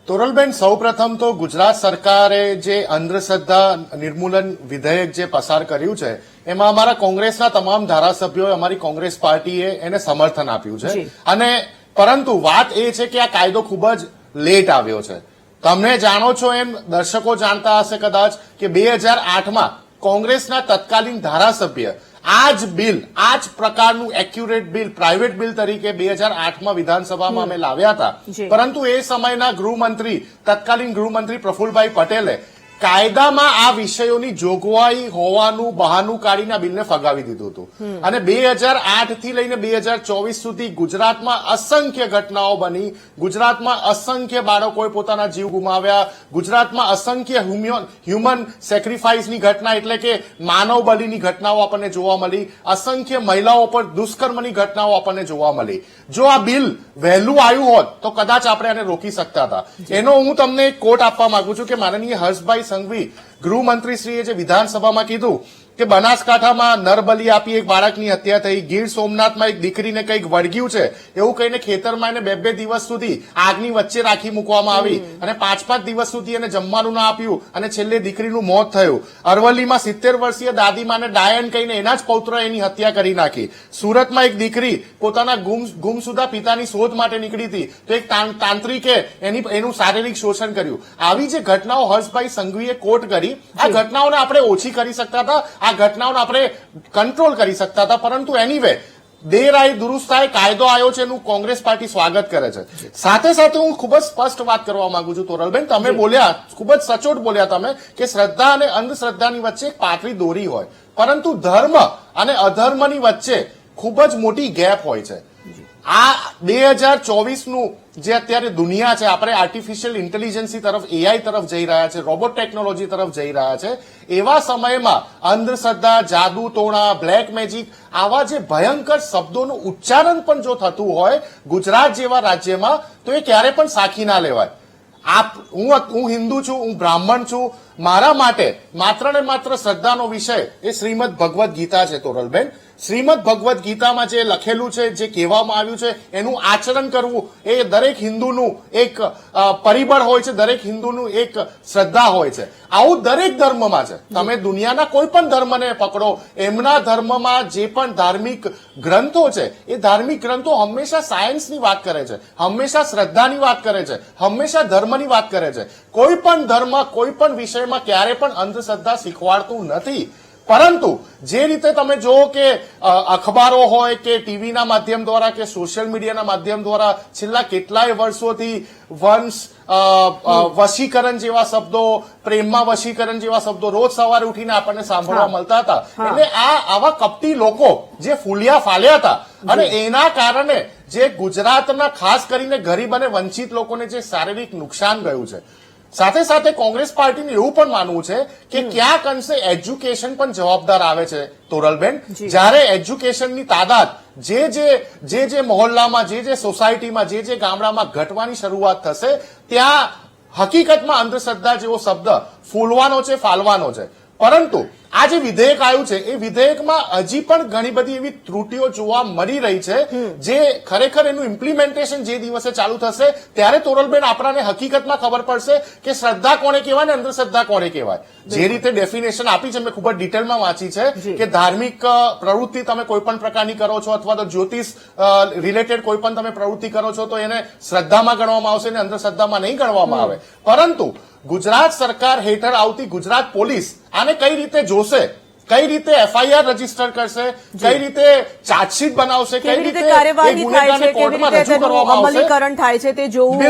તોરલબેન, સૌપ્રથમ તો ગુજરાત સરકારે જે અંધશ્રદ્ધા નિર્મૂલન વિધેયક જે પસાર કર્યું છે એમાં અમારા કોંગ્રેસના તમામ ધારાસભ્યોએ, અમારી કોંગ્રેસ પાર્ટીએ એને સમર્થન આપ્યું છે. અને પરંતુ વાત એ છે કે આ કાયદો ખૂબ જ લેટ આવ્યો છે. તમે જાણો છો એમ, દર્શકો જાણતા હશે કદાચ કે 2008માં કોંગ્રેસના તત્કાલીન ધારાસભ્ય આ જ બિલ, આ જ પ્રકારનું એક્યુરેટ બિલ, પ્રાઇવેટ બિલ તરીકે 2008માં વિધાનસભામાં અમે લાવ્યા હતા. પરંતુ એ સમયના ગૃહમંત્રી, તત્કાલીન ગૃહમંત્રી પ્રફુલભાઈ પટેલે કાયદામાં આ વિષયોની જોગવાઈ હોવાનું બહાનું કાઢીને બિલને ફગાવી દીધું હતું. અને 2008 થી લઈને 2024 સુધી ગુજરાતમાં અસંખ્ય ઘટનાઓ બની, ગુજરાતમાં અસંખ્ય બાળકોએ પોતાના જીવ ગુમાવ્યા, ગુજરાતમાં અસંખ્ય હ્યુમન સેક્રિફાઈસની ઘટના એટલે કે માનવ બલિની ઘટનાઓ આપણને જોવા મળી, અસંખ્ય મહિલાઓ પર દુષ્કર્મની ઘટનાઓ આપણને જોવા મળી. જો આ બિલ વહેલું આવ્યું હોત તો કદાચ આપણે આને રોકી શકતા હતા. એનો હું તમને એક કોટ આપવા માંગુ છું કે માનનીય હર્ષભાઈ સંઘવી ગૃહમંત્રીશ્રીએ જે વિધાનસભામાં કીધું કે બનાસકાંઠામાં નરબલી આપી એક બાળકની હત્યા થઈ, ગીર સોમનાથમાં એક દીકરીને કંઈક વળગ્યું છે એવું કહીને ખેતરમાં એને 2 દિવસ સુધી આગની વચ્ચે રાખી મૂકવામાં આવી અને 5 દિવસ સુધી એને જમવાનું ના આપ્યું અને છેલ્લે દીકરીનું મોત થયું. અરવલ્લીમાં 70 વર્ષીય દાદીમાને ડાયન કહીને એના જ પૌત્ર એની હત્યા કરી નાખી. સુરતમાં એક દીકરી પોતાના ગુમસુદા પિતાની શોધ માટે નીકળી હતી તો એક તાંત્રિકે એનું શારીરિક શોષણ કર્યું. આવી જે ઘટનાઓ હર્ષભાઈ સંઘવીએ કોટ કરી, આ ઘટનાઓને આપણે ઓછી કરી શકતા હતા, આ ઘટનાઓને આપણે કંટ્રોલ કરી શકતા હતા. પરંતુ એનીવે દેર આઈ દુરુસ્ત થાય, કાયદો આવ્યો છે એનું કોંગ્રેસ પાર્ટી સ્વાગત કરે છે. સાથે સાથે હું ખૂબ જ સ્પષ્ટ વાત કરવા માંગુ છું તોરલબેન, તમે બોલ્યા, ખૂબ જ સચોટ બોલ્યા તમે કે શ્રદ્ધા અને અંધશ્રદ્ધાની વચ્ચે એક પાતળી દોરી હોય, પરંતુ ધર્મ અને અધર્મની વચ્ચે ખૂબ જ મોટી ગેપ હોય છે. આ 2024નું જે અત્યારે દુનિયા છે, આપણે આર્ટિફિશિયલ ઇન્ટેલિજન્સી તરફ, એઆઈ તરફ જઈ રહ્યા છે, રોબોટ ટેકનોલોજી તરફ જઈ રહ્યા છે. એવા સમયમાં અંધશ્રદ્ધા, જાદુ ટોણા, બ્લેક મેજિક આવા જે ભયંકર શબ્દોનું ઉચ્ચારણ પણ જો થતું હોય ગુજરાત જેવા રાજ્યમાં તો એ ક્યારે પણ સાખી ના લેવાય. હું હિન્દુ છું, હું બ્રાહ્મણ છું, મારા માટે માત્ર ને માત્ર શ્રદ્ધાનો વિષય એ શ્રીમદ ભગવદ્ ગીતા છે તોરલબેન. શ્રીમદ ભગવદ્ ગીતામાં જે લખેલું છે, જે કહેવામાં આવ્યું છે એનું આચરણ કરવું એ દરેક હિન્દુનું એક પરિબળ હોય છે, દરેક હિન્દુનું એક શ્રદ્ધા હોય છે. આવું દરેક ધર્મમાં છે. તમે દુનિયાના કોઈ પણ ધર્મને પકડો, એમના ધર્મમાં જે પણ ધાર્મિક ગ્રંથો છે એ ધાર્મિક ગ્રંથો હંમેશા સાયન્સની વાત કરે છે, હંમેશા શ્રદ્ધાની વાત કરે છે, હંમેશા ધર્મની વાત કરે છે. કોઈ પણ ધર્મ કોઈ પણ વિષયમાં ક્યારે પણ અંધશ્રદ્ધા શીખવાડતું નથી. પરંતુ જે રીતે તમે જુઓ કે અખબારો હોય કે ટીવીના માધ્યમ દ્વારા કે સોશિયલ મીડિયાના માધ્યમ દ્વારા છેલ્લા કેટલાય વર્ષોથી વશીકરણ જેવા શબ્દો, પ્રેમમાં વશીકરણ જેવા શબ્દો રોજ સવારે ઉઠીને આપણને સાંભળવા મળતા હતા. એટલે આવા કપટી લોકો જે ફૂલ્યા ફાલ્યા હતા અને એના કારણે જે ગુજરાતના ખાસ કરીને ગરીબ અને વંચિત લોકોને જે શારીરિક નુકસાન ગયું છે. સાથે સાથે કોંગ્રેસ પાર્ટીનું એવું પણ માનવું છે કે ક્યાંક અંશે એજ્યુકેશન પણ જવાબદાર આવે છે તોરલબેન. જ્યારે એજ્યુકેશનની તાદાદ જે મહોલ્લામાં, જે સોસાયટીમાં, જે ગામડામાં ઘટવાની શરૂઆત થશે ત્યાં હકીકતમાં અંધશ્રદ્ધા જેવો શબ્દ ફૂલવાનો છે, ફાલવાનો છે. પરંતુ આ જે વિધેયક આવ્યું છે એ વિધેયકમાં હજી પણ ઘણી બધી એવી ત્રુટીઓ જોવા મળી રહી છે જે ખરેખર એનું ઇમ્પ્લિમેન્ટેશન જે દિવસે ચાલુ થશે ત્યારે તોરલબેન આપણાને હકીકતમાં ખબર પડશે કે શ્રદ્ધા કોને કહેવાય ને અંધશ્રદ્ધા કોને કહેવાય. જે રીતે ડેફિનેશન આપી છે મેં ખૂબ જ ડિટેલમાં વાંચી છે કે ધાર્મિક પ્રવૃત્તિ તમે કોઈ પણ પ્રકારની કરો છો અથવા તો જ્યોતિષ રિલેટેડ કોઈ પણ તમે પ્રવૃત્તિ કરો છો તો એને શ્રદ્ધામાં ગણવામાં આવશે ને અંધશ્રદ્ધામાં નહીં ગણવામાં આવે. પરંતુ ગુજરાત સરકાર હેઠળ આવતી ગુજરાત પોલીસ આને કઈ રીતે જોશે, કઈ રીતે એફઆઈઆર રજીસ્ટર કરશે, કઈ રીતે ચાર્જશીટ બનાવશે, કઈ રીતે કાર્યવાહી થાય છે, કેવી રીતે તેનું અમલીકરણ થાય છે તે જોવું